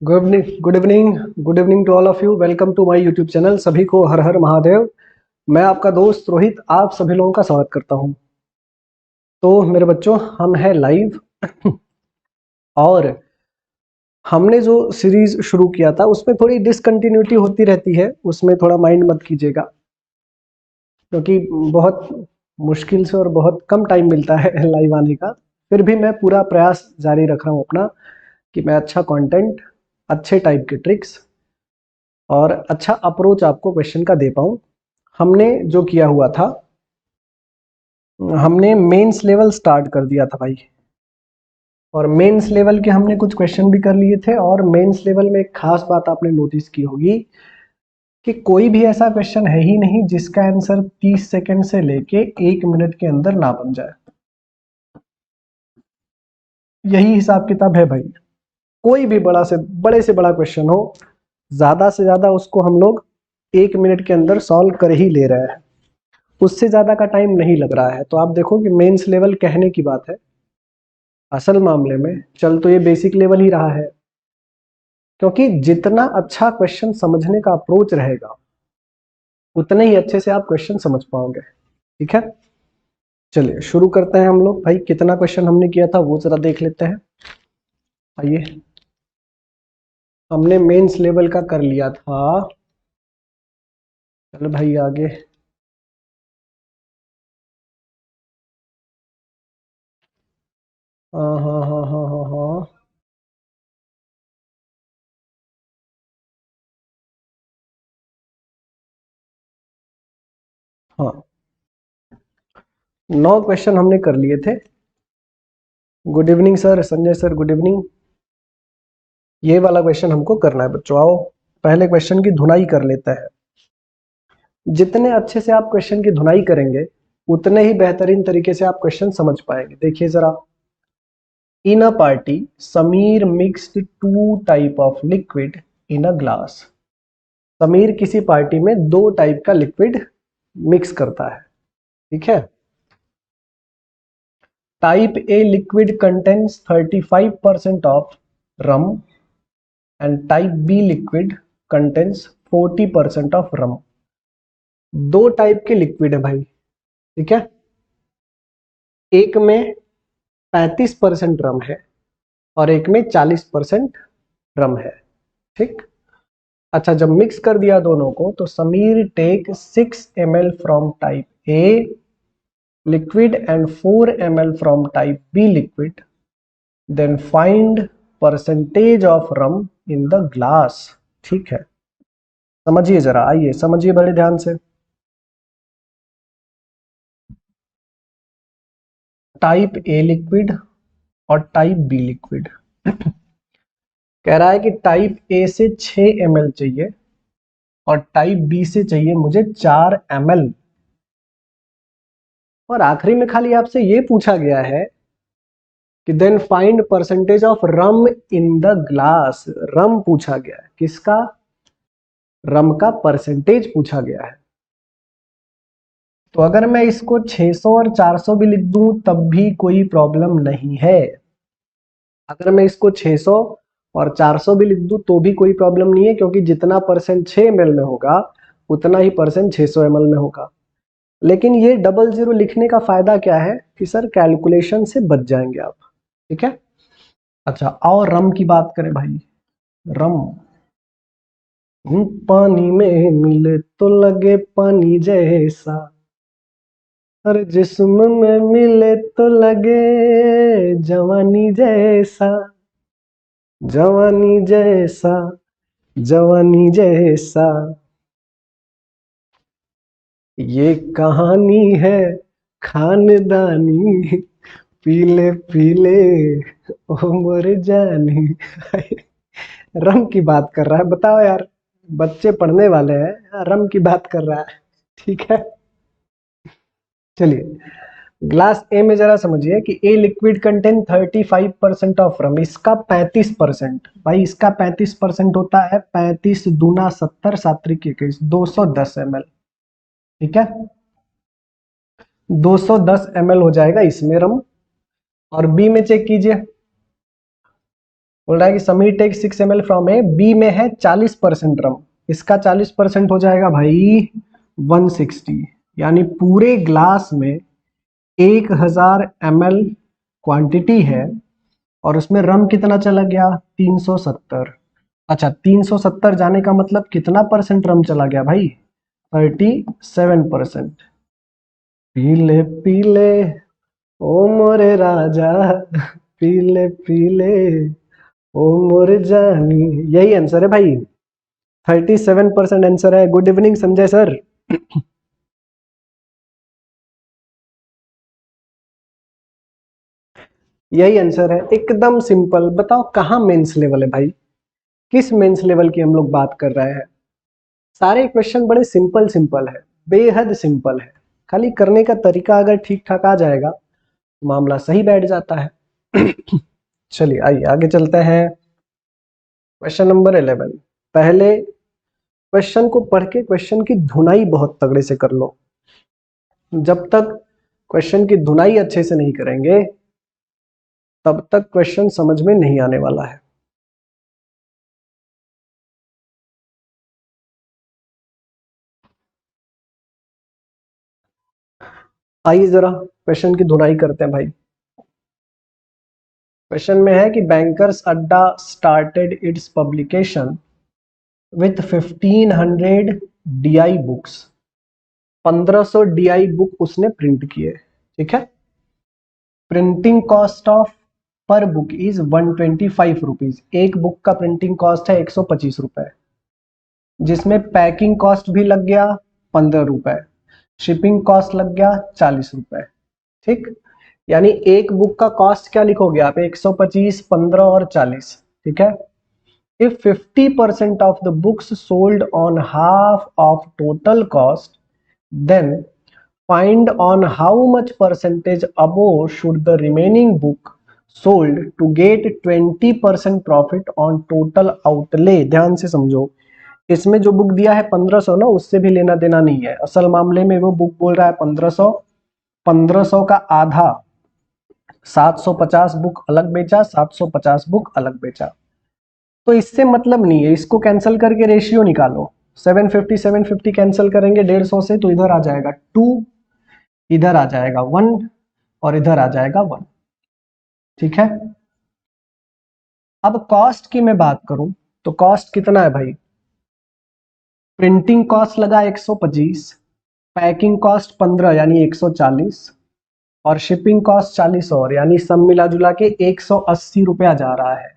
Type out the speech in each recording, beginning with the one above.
Good evening good evening to all of you. Welcome to my YouTube channel. सभी को हर हर महादेव। मैं आपका दोस्त रोहित आप सभी लोगों का स्वागत करता हूं। तो मेरे बच्चों, हम हैं लाइव और हमने जो सीरीज शुरू किया था उसमें थोड़ी डिसकंटिन्यूटी होती रहती है, उसमें थोड़ा माइंड मत कीजिएगा, क्योंकि बहुत मुश्किल से और बहुत कम टाइम मिलता है लाइव आने का। फिर भी मैं पूरा प्रयास जारी रख रहा हूं अपना कि मैं अच्छा कंटेंट, अच्छे टाइप के ट्रिक्स और अच्छा अप्रोच आपको क्वेश्चन का दे पाऊं। हमने जो किया हुआ था, हमने मेंस लेवल स्टार्ट कर दिया था भाई, और मेंस लेवल के हमने कुछ क्वेश्चन भी कर लिए थे। और मेंस लेवल में एक खास बात आपने नोटिस की होगी कि कोई भी ऐसा क्वेश्चन है ही नहीं जिसका आंसर 30 सेकंड से लेके 1 मिनट के अंदर ना बन जाए। यही हिसाब किताब है भाई। कोई भी बड़े से बड़ा क्वेश्चन हो, ज्यादा से ज्यादा उसको हम लोग 1 मिनट के अंदर सॉल्व कर ही ले रहे हैं, उससे ज्यादा का टाइम नहीं लग रहा है। तो आप देखो कि मेंस लेवल कहने की बात है, असल मामले में चल तो ये बेसिक लेवल ही रहा है, क्योंकि जितना अच्छा क्वेश्चन समझने का अप्रोच रहेगा उतने ही अच्छे से आप क्वेश्चन समझ पाओगे। ठीक है, चलिए शुरू करते हैं हम लोग। भाई कितना क्वेश्चन हमने किया था वो जरा देख लेते हैं। आइए, हमने मेंस लेवल का कर लिया था। चलो भाई आगे। हाँ हाँ हाँ हाँ हाँ हाँ हाँ, 9 क्वेश्चन हमने कर लिए थे। Good evening sir, Sanjay sir good evening. ये वाला क्वेश्चन हमको करना है बच्चों। आओ पहले क्वेश्चन की धुनाई कर लेते हैं। जितने अच्छे से आप क्वेश्चन की धुनाई करेंगे उतने ही बेहतरीन तरीके से आप क्वेश्चन समझ पाएंगे। देखिए जरा, in a party Sameer mixed 2 type of liquid in a glass. Sameer किसी पार्टी में 2 टाइप का लिक्विड मिक्स करता है। ठीक है, type A liquid contains 35% of rum and type B liquid contains 40% of rum. 2 type के लिक्विड है भाई। ठीक है, एक में 35% रम है और एक में 40% रम है। ठीक, अच्छा जब मिक्स कर दिया दोनों को तो Sameer take 6 ml from type A liquid and 4 ml from type B liquid, then find percentage of rum in the glass. ठीक है, समझिए जरा, आइए समझिए बड़े ध्यान से। टाइप ए लिक्विड और टाइप बी लिक्विड। कह रहा है कि टाइप ए से 6 ml चाहिए और टाइप बी से चाहिए मुझे 4 ml। और आखिरी में खाली आपसे ये पूछा गया है कि then find percentage of rum in the glass. Rum पूछा गया है, किसका? रम का परसेंटेज पूछा गया है। तो अगर मैं इसको 600 और 400 भी लिख दूं तब भी कोई प्रॉब्लम नहीं है। अगर मैं इसको 600 और 400 भी लिख दूं तो भी कोई प्रॉब्लम नहीं है, क्योंकि जितना परसेंट 6 ml में होगा उतना ही परसेंट 600 ml में होगा। लेकिन ये डबल जीरो लिखने का फायदा क्या है कि सर कैलकुलेशन से बच जाएंगे आप। ठीक है, अच्छा और रम की बात करें भाई। रम पानी में मिले तो लगे पानी जैसा, और जिस्म में मिले तो लगे जवानी जैसा, जवानी जैसा, जवानी जैसा। ये कहानी है खानदानी, पीले पीले ओ मोर जानी। रम की बात कर रहा है, बताओ यार, बच्चे पढ़ने वाले हैं, रम की बात कर रहा है। ठीक है, चलिए ग्लास ए में जरा समझिए कि ए लिक्विड कंटेन 35% ऑफ रम, इसका 35%। भाई इसका 35% होता है 35 दूना 70 सात्रिक 21, 210 ml। ठीक है, 210 ml हो जाएगा इसमें रम। और बी में चेक कीजिए, बोल रहा है कि Sameer take 6 ml from A, B में है 40% रम, इसका 40% हो जाएगा भाई 160, यानी पूरे ग्लास में 1000 ml क्वांटिटी है और उसमें रम कितना चला गया 370। अच्छा 370 जाने का मतलब कितना परसेंट रम चला गया भाई 37%। पीले पीले ओ मोरे राजा, पीले पीले ओ मोरे जानी, यही आंसर है भाई, 37% आंसर है। Good evening Sanjay sir. यही आंसर है, एकदम सिंपल। बताओ कहाँ मेंस लेवल है भाई, किस मेंस लेवल की हम लोग बात कर रहे हैं। सारे क्वेश्चन बड़े सिंपल सिंपल है, बेहद सिंपल है, खाली करने का तरीका अगर ठीक ठाक आ जाएगा तो मामला सही बैठ जाता है। चलिए आइए आगे चलते हैं। Question number 11। पहले क्वेश्चन को पढ़ के क्वेश्चन की धुनाई बहुत तगड़े से कर लो। जब तक क्वेश्चन की धुनाई अच्छे से नहीं करेंगे तब तक क्वेश्चन समझ में नहीं आने वाला है। आइए जरा क्वेश्चन की धुनाई करते हैं भाई। क्वेश्चन में है कि बैंकर्स अड्डा started it's publication with 1500 DI books. 1500 DI book उसने प्रिंट किए, ठीक है। प्रिंटिंग कॉस्ट ऑफ पर बुक इज 125 रुपीज, एक बुक का प्रिंटिंग कॉस्ट है 125 रुपए, जिसमें पैकिंग कॉस्ट भी लग गया 15 रुपए, शिपिंग कॉस्ट लग गया 40 रुपए, ठीक। यानी एक बुक का कॉस्ट क्या लिखोगे आप 125, 15 और 40, ठीक है। If 50% of the books sold on half of total cost, then find on how much percentage above should the remaining book sold to get 20% profit on total outlay। ध्यान से समझो, इसमें जो बुक दिया है 1500 ना, उससे भी लेना देना नहीं है। असल मामले में वो बुक बोल रहा है 1500, 1500 का आधा 750 बुक अलग बेचा, 750 बुक अलग बेचा, तो इससे मतलब नहीं है। इसको कैंसिल करके रेशियो निकालो, 750 750 कैंसिल करेंगे 150 से, तो इधर आ जाएगा 2, इधर आ जाएगा 1 और इधर आ जाएगा 1, ठीक है। अब कॉस्ट की मैं बात करूं तो कॉस्ट कितना है भाई, प्रिंटिंग कॉस्ट लगा 125, पैकिंग कॉस्ट 15 यानी 140 और शिपिंग कॉस्ट 40 और, यानी सब मिला जुला के 180 रुपया जा रहा है।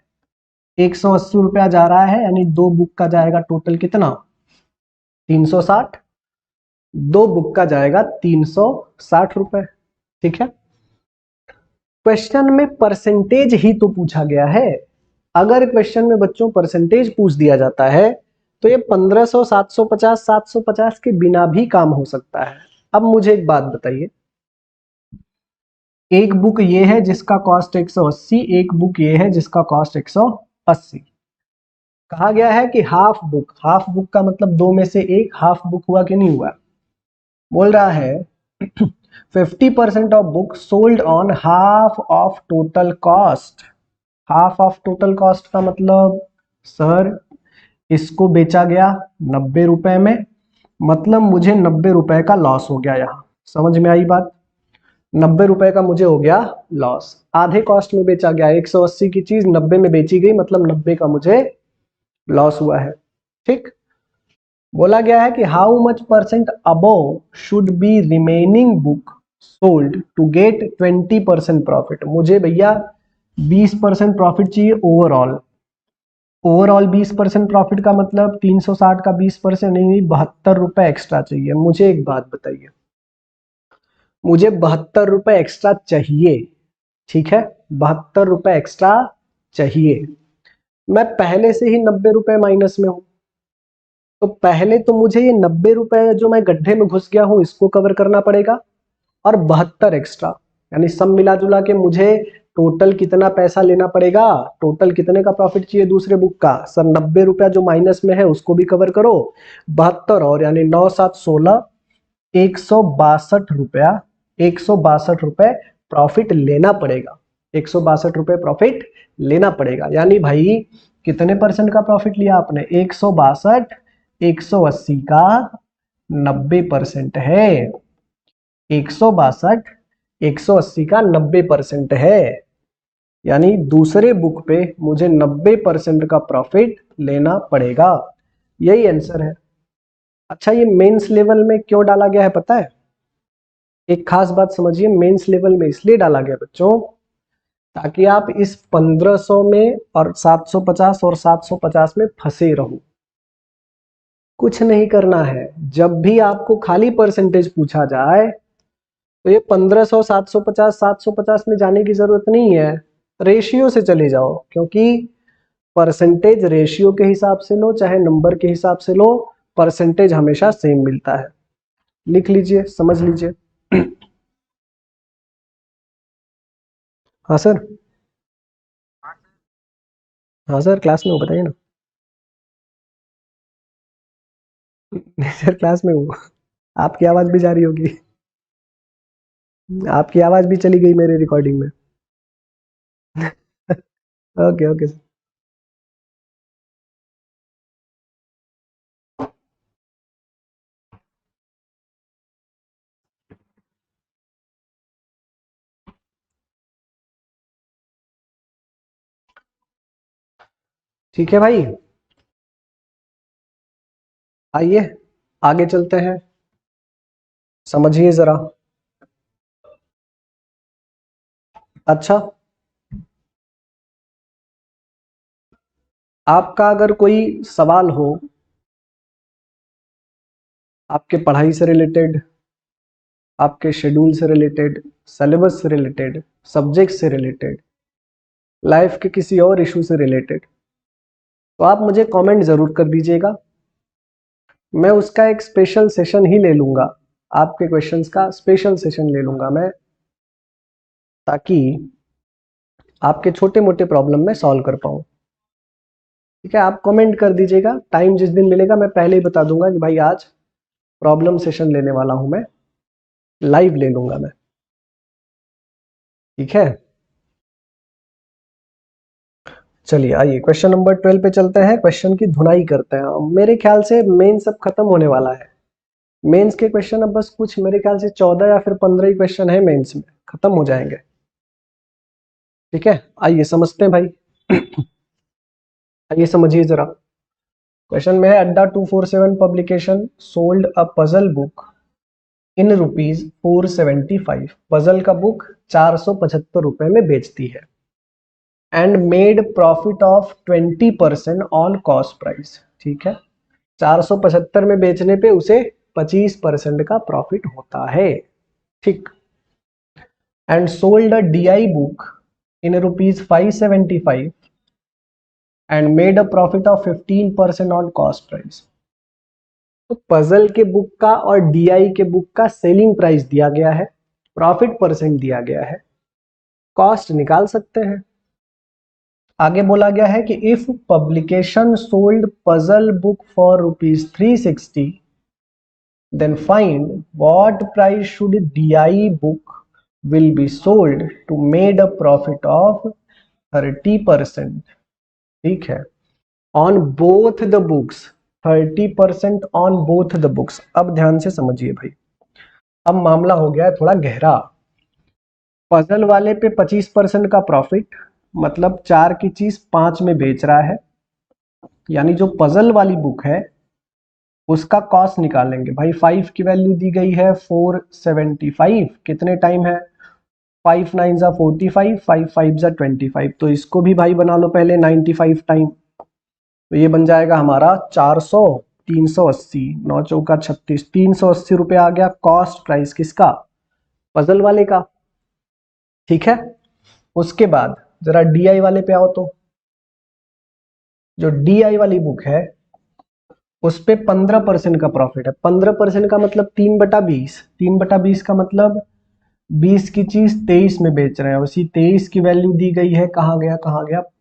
180 रुपया जा रहा है, यानी दो बुक का जाएगा टोटल कितना 360, दो बुक का जाएगा 360 रुपए, ठीक है। क्वेश्चन में परसेंटेज ही तो पूछा गया है। अगर क्वेश्चन में बच्चों परसेंटेज पूछ दिया जाता है तो ये 1500, 750, 750 के बिना भी काम हो सकता है। अब मुझे एक बात बताइए, एक बुक ये है जिसका कॉस्ट 180, एक बुक ये है जिसका कॉस्ट 180। कहा गया है कि हाफ बुक, हाफ बुक का मतलब दो में से एक, हाफ बुक हुआ कि नहीं हुआ। बोल रहा है 50% of book sold on half of total cost. Half of total cost का मतलब सर इसको बेचा गया 90 रुपए में, मतलब मुझे 90 रुपए का लॉस हो गया। यहाँ समझ में आई बात, 90 रुपए का मुझे हो गया लॉस। आधे कॉस्ट में बेचा गया, 180 की चीज 90 में बेची गई, मतलब 90 का मुझे लॉस हुआ है, ठीक। बोला गया है कि how much percent above should be remaining book sold to get 20% profit. मुझे भैया 20% प्रॉफिट चाहिए ओवरऑल। ओवरऑल 20% प्रॉफिट का मतलब 360 का 20% नहीं, 72 रुपए एक्स्ट्रा चाहिए। मुझे एक बात बताइए, मुझे 72 रुपए एक्स्ट्रा चाहिए, ठीक है, 72 रुपए एक्स्ट्रा चाहिए। मैं पहले से ही 90 रुपए माइनस में हूं, तो पहले तो मुझे ये 90 रुपए जो मैं गड्ढे में घुस गया हूं इसको कवर करना पड़ेगा, और 72 एक्स्ट्रा, यानी सब मिला जुला के मुझे टोटल कितना पैसा लेना पड़ेगा, टोटल कितने का प्रॉफिट चाहिए दूसरे बुक का सर, 90 रुपया जो माइनस में है उसको भी कवर करो, 72 और, यानी 9 7 16, 162 रुपया, 162 रुपए प्रॉफिट लेना पड़ेगा। 162 रुपए प्रॉफिट लेना पड़ेगा। यानी भाई कितने परसेंट का प्रॉफिट लिया आपने? 162, 180 का 90% है। 162, 180 का 90% है, यानी दूसरे बुक पे मुझे 90% का प्रॉफिट लेना पड़ेगा। यही आंसर है। अच्छा, ये मेंस लेवल में क्यों डाला गया है पता है? एक खास बात समझिए, मेंस लेवल में इसलिए डाला गया बच्चों, ताकि आप इस 1500 में और 750 और 750 में फंसे रहो। कुछ नहीं करना है, जब भी आपको खाली परसेंटेज पूछा जाए तो ये 1500, 750, 750 में जाने की जरूरत नहीं है, रेशियो से चले जाओ। क्योंकि परसेंटेज रेशियो के हिसाब से लो चाहे नंबर के हिसाब से लो, परसेंटेज हमेशा सेम मिलता है। लिख लीजिए, समझ लीजिए। हाँ सर। हाँ सर, क्लास में हूँ, बताइए ना। नहीं सर, क्लास में हूँ। आपकी आवाज भी जा रही होगी। आपकी आवाज भी चली गई मेरे रिकॉर्डिंग में। Okay okay sir. ठीक है भाई, आइए आगे चलते हैं, समझिए जरा। अच्छा, आपका अगर कोई सवाल हो आपके पढ़ाई से रिलेटेड, आपके शेड्यूल से रिलेटेड, सिलेबस से रिलेटेड, सब्जेक्ट से रिलेटेड, लाइफ के किसी और इशू से रिलेटेड, तो आप मुझे कमेंट जरूर कर दीजिएगा। मैं उसका एक स्पेशल सेशन ही ले लूंगा, आपके क्वेश्चंस का स्पेशल सेशन ले लूंगा मैं, ताकि आपके छोटे मोटे प्रॉब्लम में सॉल्व कर पाऊँ। ठीक है, आप कमेंट कर दीजिएगा। टाइम जिस दिन मिलेगा मैं पहले ही बता दूंगा कि भाई आज प्रॉब्लम सेशन लेने वाला हूं मैं, लाइव ले लूंगा मैं। ठीक है, चलिए आइए क्वेश्चन नंबर 12 पे चलते हैं। क्वेश्चन की धुनाई करते हैं। मेरे ख्याल से मेंस अब खत्म होने वाला है। मेंस के क्वेश्चन अब बस कुछ मेरे ख्याल से 14 या फिर 15 ही क्वेश्चन है, मेंस में खत्म हो जाएंगे। ठीक है, आइए समझते हैं भाई। आइए समझिए जरा। क्वेश्चन में है, अड्डा 247 publication sold a puzzle book in rupees 475। Puzzle का बुक 475 रुपए में बेचती है and made profit of 20% on cost price. ठीक है, 475 में बेचने पे उसे 25% का प्रॉफिट होता है। ठीक, and sold a DI book in rupees 575 and made a profit of 15% on cost price. तो पजल के बुक का और डीआई के बुक का सेलिंग प्राइस दिया गया है, प्रॉफिट परसेंट दिया गया है, कॉस्ट निकाल सकते हैं। आगे बोला गया है कि if publication sold puzzle book for rupees 360 then find what price should DI book will be sold to made a profit of 30%। ठीक है, on both the books, 30% on both the books। अब ध्यान से समझिए भाई, अब मामला हो गया है थोड़ा गहरा। पजल वाले पे 25% का प्रॉफिट, मतलब 4 की चीज 5 में बेच रहा है, यानी जो पजल वाली बुक है उसका कॉस्ट निकालेंगे भाई। 5 की वैल्यू दी गई है 475, कितने टाइम है? 5 9 जा 45, 5 5 जा 25, तो इसको भी भाई बना लो पहले 95 टाइम। तो ये बन जाएगा हमारा 400, 380, 9 चौका 36, 380 रुपये आ गया कॉस्ट प्राइस किसका? पजल वाले का। ठीक है, उसके बाद जरा डीआई वाले पे आओ। तो जो डीआई वाली बुक है उस पे 15% का प्रॉफिट है। 15% का मतलब 3/20, 3/20 का मतलब 20 की चीज 23 में बेच रहे हैं। उसी 23 की वैल्यू दी गई है, कहाँ गया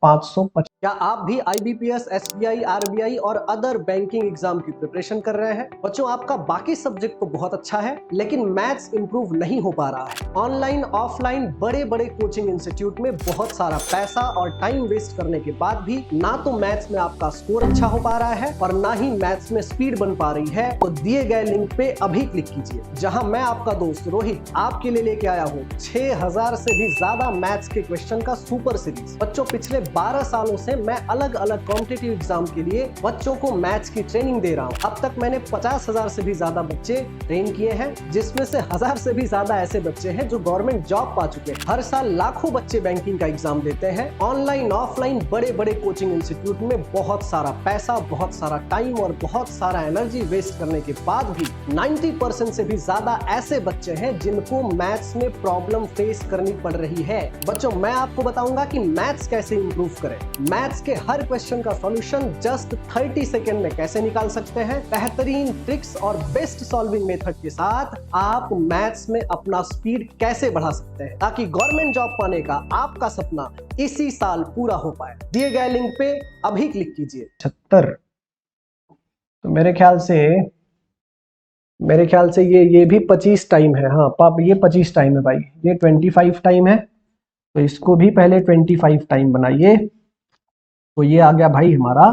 550। क्या आप भी IBPS, SBI, RBI और अदर बैंकिंग एग्जाम की प्रिपरेशन कर रहे हैं? बच्चों, आपका बाकी सब्जेक्ट तो बहुत अच्छा है, लेकिन मैथ्स इंप्रूव नहीं हो पा रहा है। ऑनलाइन ऑफलाइन बड़े बड़े कोचिंग इंस्टीट्यूट में बहुत सारा पैसा और टाइम वेस्ट करने के बाद भी ना तो मैथ्स में आपका स्कोर अच्छा हो पा रहा है और ना ही मैथ्स में स्पीड बन पा रही है, तो दिए गए लिंक पे अभी क्लिक कीजिए, जहां मैं आपका दोस्त रोहित आपके लिए लेके आया हूँ 6000 से भी ज्यादा मैथ्स के क्वेश्चन का सुपर सीरीज। बच्चों, पिछले 12 सालों से मैं अलग अलग कॉम्पिटिटिव एग्जाम के लिए बच्चों को मैथ्स की ट्रेनिंग दे रहा हूं। अब तक मैंने 50,000 से भी ज्यादा बच्चे ट्रेन किए हैं, जिसमें से 1000 से भी ज्यादा ऐसे बच्चे हैं जो गवर्नमेंट जॉब पा चुके हैं। हर साल लाखों बच्चे बैंकिंग का एग्जाम देते हैं। ऑनलाइन ऑफलाइन बड़े बड़े कोचिंग इंस्टीट्यूट में बहुत सारा पैसा, बहुत सारा टाइम और बहुत सारा एनर्जी वेस्ट करने के बाद भी 90% से भी ज्यादा ऐसे बच्चे हैं जिनको मैथ्स में प्रॉब्लम फेस करनी पड़ रही है। बच्चों, मैं आपको बताऊंगा कि मैथ्स कैसे इंप्रूव करें। मैथ्स के हर क्वेश्चन का सॉल्यूशन जस्ट 30 सेकंड में कैसे निकाल सकते हैं। बेहतरीन ट्रिक्स और बेस्ट सॉल्विंग मेथड के साथ आप मैथ्स में अपना स्पीड कैसे बढ़ा सकते हैं, ताकि गवर्नमेंट जॉब पाने का आपका सपना इसी साल पूरा हो पाए। दिए गए लिंक पे अभी क्लिक कीजिए। 76। तो मेरे ख्याल से ये भी 25 टाइम है। हाँ पाप, ये 25 टाइम है भाई, ये 25 टाइम है, तो इसको भी पहले 25 टाइम बनाइए। तो ये आ गया भाई हमारा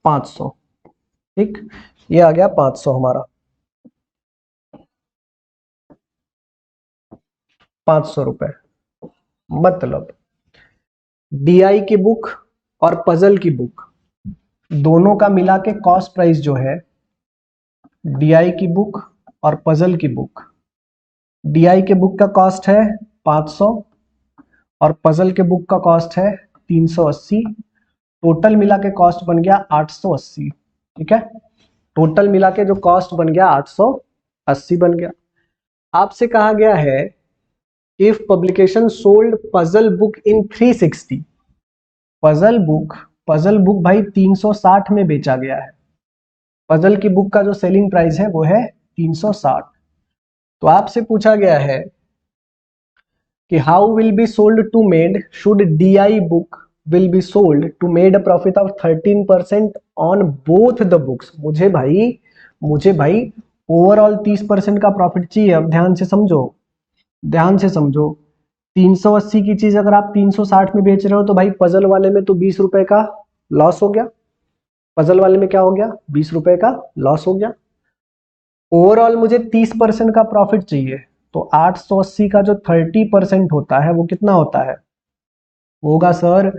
500। ठीक, ये आ गया 500 हमारा, 500 रुपए। मतलब DI की बुक और पजल की बुक दोनों का मिला के कॉस्ट प्राइस जो है, DI की बुक और पजल की बुक, DI के बुक का कॉस्ट है 500 और पजल के बुक का कॉस्ट है 380। टोटल मिला के कॉस्ट बन गया 880। ठीक है, टोटल मिला के जो कॉस्ट बन गया 880 बन गया। आपसे कहा गया है if publication sold puzzle book in 360। Puzzle book भाई 360 में बेचा गया है। पजल की बुक का जो सेलिंग प्राइस है वो है 360। तो आपसे पूछा गया है कि how will be sold to made should DI book will be sold to made a profit of 13% on both the books. मुझे भाई ओवरऑल 30% का प्रॉफिट चाहिए। अब ध्यान से समझो 380 की चीज अगर आप 360 में बेच रहे हो तो भाई पजल वाले में तो 20 रुपए का लॉस हो गया। पजल वाले में क्या हो गया, 20 रुपए का लॉस हो गया। ओवरऑल मुझे 30% का प्रॉफिट चाहिए, तो 880 का जो 30% होता है वो कितना होता है, होगा सर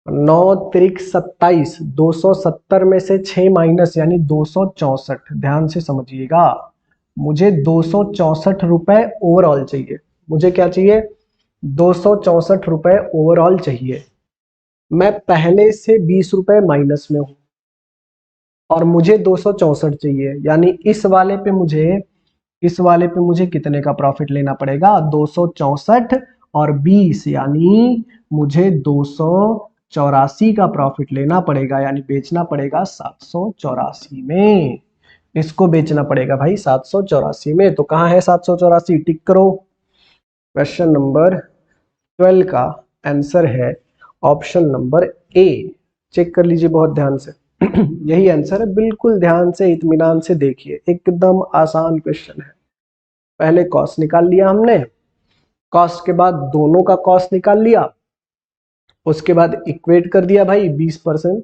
9 त्रिक 27। 270 में से 6 माइनस यानी 264। ध्यान से समझिएगा, मुझे 264 रुपए ओवरऑल चाहिए। मुझे क्या चाहिए, 264 रुपए ओवरऑल चाहिए। मैं पहले से 20 रुपए माइनस में हूं और मुझे 264 चाहिए, यानी इस वाले पे मुझे कितने का प्रॉफिट लेना पड़ेगा, 264 और 20, यानी मुझे 284 का प्रॉफिट लेना पड़ेगा, यानी बेचना पड़ेगा 784 में। इसको बेचना पड़ेगा भाई 784 में। तो कहाँ है 784, टिक करो। क्वेश्चन नंबर 12 का आंसर है ऑप्शन नंबर ए। चेक कर लीजिए बहुत ध्यान से। यही आंसर है, बिल्कुल ध्यान से इत्मीनान से देखिए, एकदम आसान क्वेश्चन है। पहले कॉस्ट निकाल लिया हमने, कॉस्ट के बाद दोनों का कॉस्ट निकाल लिया, उसके बाद इक्वेट कर दिया भाई 20%।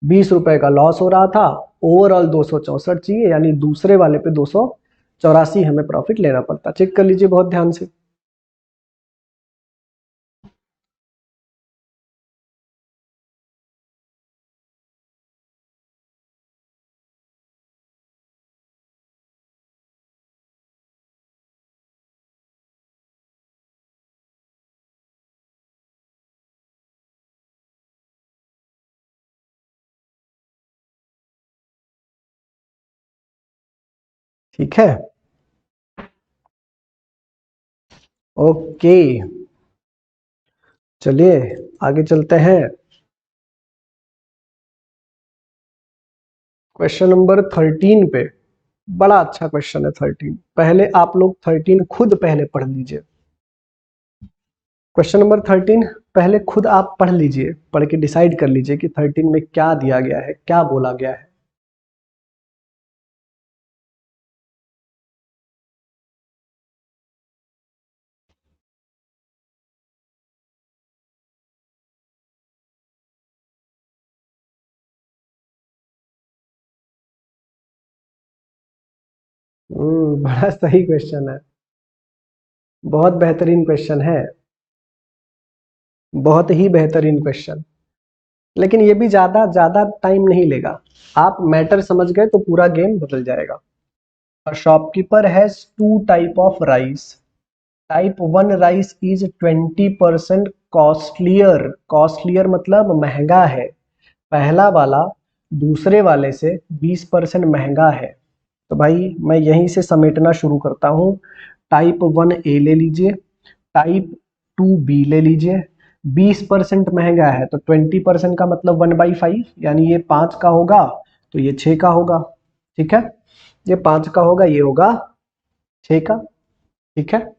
20 रुपए का लॉस हो रहा था, ओवरऑल 264 चाहिए, यानी दूसरे वाले पे 284 हमें प्रॉफिट लेना पड़ता। चेक कर लीजिए बहुत ध्यान से। ठीक है, ओके, चलिए आगे चलते हैं। क्वेश्चन नंबर 13 पे, बड़ा अच्छा क्वेश्चन है 13। पहले आप लोग 13 खुद पहले पढ़ लीजिए। क्वेश्चन नंबर 13, पहले खुद आप पढ़ लीजिए, पढ़ के डिसाइड कर लीजिए कि 13 में क्या दिया गया है, क्या बोला गया है। बड़ा सही क्वेश्चन है, बहुत बेहतरीन क्वेश्चन है, बहुत ही बेहतरीन क्वेश्चन। लेकिन ये भी ज्यादा ज्यादा टाइम नहीं लेगा, आप मैटर समझ गए तो पूरा गेम बदल जाएगा। A shopkeeper has two type of rice. Type 1 rice is 20% costlier. Costlier मतलब महंगा है। पहला वाला दूसरे वाले से 20% महंगा है। तो भाई मैं यहीं से समेटना शुरू करता हूँ। टाइप 1 ए ले लीजिए, टाइप 2 बी ले लीजिए। 20% महंगा है तो 20% का मतलब 1/5, यानी ये 5 का होगा तो ये 6 का होगा। ठीक है, ये 5 का होगा, ये होगा 6 का। ठीक है,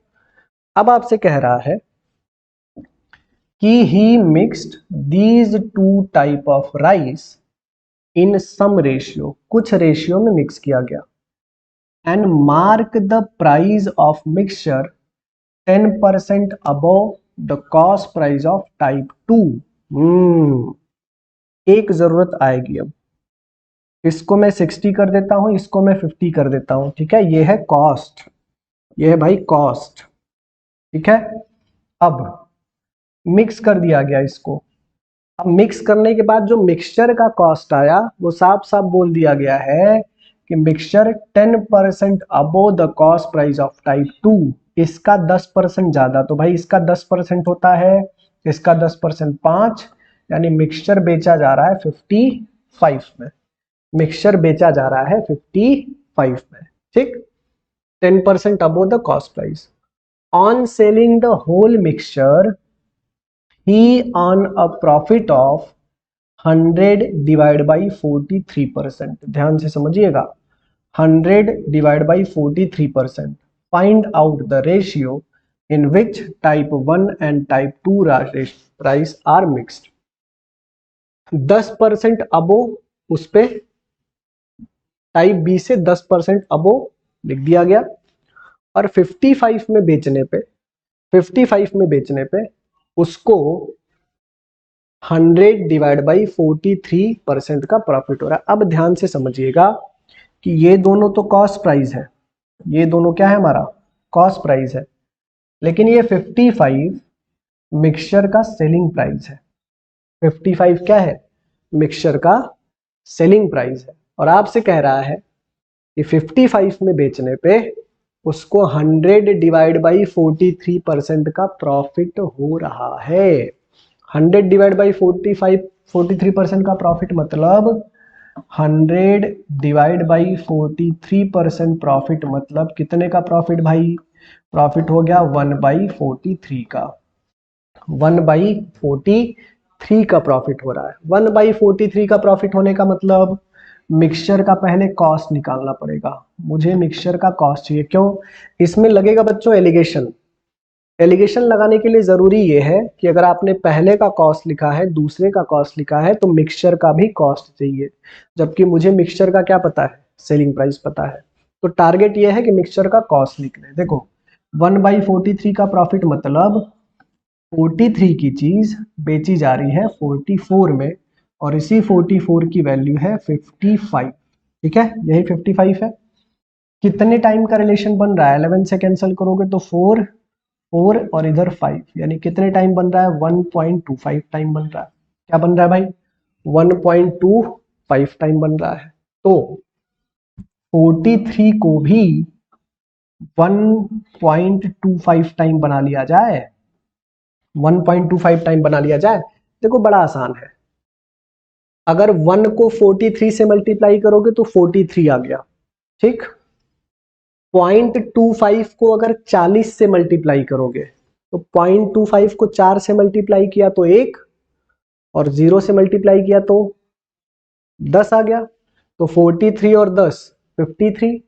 अब आपसे कह रहा है कि he mixed these two type of rice in some ratio, कुछ रेशियो में मिक्स किया गया, and mark the price of mixture 10% above the cost price of type 2। एक जरूरत आएगी, अब इसको मैं 60 कर देता हूं, इसको मैं 50 कर देता हूं। ठीक है, ये है कॉस्ट, ये है भाई कॉस्ट। ठीक है, अब मिक्स कर दिया गया इसको। अब मिक्स करने के बाद जो मिक्सचर का कॉस्ट आया वो साफ साफ बोल दिया गया है कि mixture 10% above the cost price of type 2, इसका 10% ज्यादा। तो भाई इसका 10% होता है, इसका 10% 5, यानी मिक्सचर बेचा जा रहा है 55 में। मिक्सचर बेचा जा रहा है 55 में। ठीक, 10% above the cost price. On selling the whole mixture he earn a profit of 100 divide by 43%। ध्यान से समझिएगा, 100 divide by 43%। Find out the ratio in which type 1 and type 2 rice are mixed. 10% above उस पे type B से 10% अबो लिख दिया गया, और 55 में बेचने पे, 55 में बेचने पे उसको 100 डिवाइड बाई 43% का प्रॉफिट हो रहा है। अब ध्यान से समझिएगा कि ये दोनों तो कॉस्ट प्राइस है, ये दोनों क्या है हमारा कॉस्ट प्राइस है, लेकिन ये 55 मिक्सचर का सेलिंग प्राइस है। 55 क्या है, मिक्सचर का सेलिंग प्राइस है। और आपसे कह रहा है कि 55 में बेचने पे उसको 100 डिवाइड बाई 43% का प्रॉफिट हो रहा है। 100 डिवाइड बाई 43% का प्रॉफिट मतलब 100 डिवाइड बाई 43% प्रॉफिट मतलब कितने का प्रॉफिट भाई, प्रॉफिट हो गया 1/43 का। 1/43 का प्रॉफिट हो रहा है। 1/43 का प्रॉफिट होने का मतलब मिक्सचर का पहले कॉस्ट निकालना पड़ेगा। मुझे मिक्सचर का कॉस्ट चाहिए, क्यों, इसमें लगेगा बच्चों एलिगेशन। एलिगेशन लगाने के लिए जरूरी ये है कि अगर आपने पहले का कॉस्ट लिखा है, दूसरे का कॉस्ट लिखा है, तो मिक्सचर का भी कॉस्ट चाहिए, जबकि मुझे मिक्सचर का क्या पता है, सेलिंग प्राइस पता है। तो टारगेट ये है कि मिक्सचर का कॉस्ट लिख लें। देखो 1/43 का प्रॉफिट मतलब 43 की चीज बेची जा रही है 44 में, और इसी 44 की वैल्यू है 55। ठीक है, यही 55 है। कितने टाइम का रिलेशन बन रहा है, 11 से कैंसिल करोगे तो 4 4 और इधर 5, यानी कितने टाइम बन रहा है, 1.25 टाइम बन रहा है। क्या बन रहा है भाई, 1.25 टाइम बन रहा है। तो 43 को भी 1.25 टाइम बना लिया जाए, 1.25 टाइम बना लिया जाए। देखो बड़ा आसान है, अगर 1 को 43 से मल्टीप्लाई करोगे तो 43 आ गया। ठीक, 0.25 को अगर 40 से मल्टीप्लाई करोगे तो 0.25 को 4 से मल्टीप्लाई किया तो 1, और 0 से मल्टीप्लाई किया तो 10 आ गया। तो 43 और 10 53,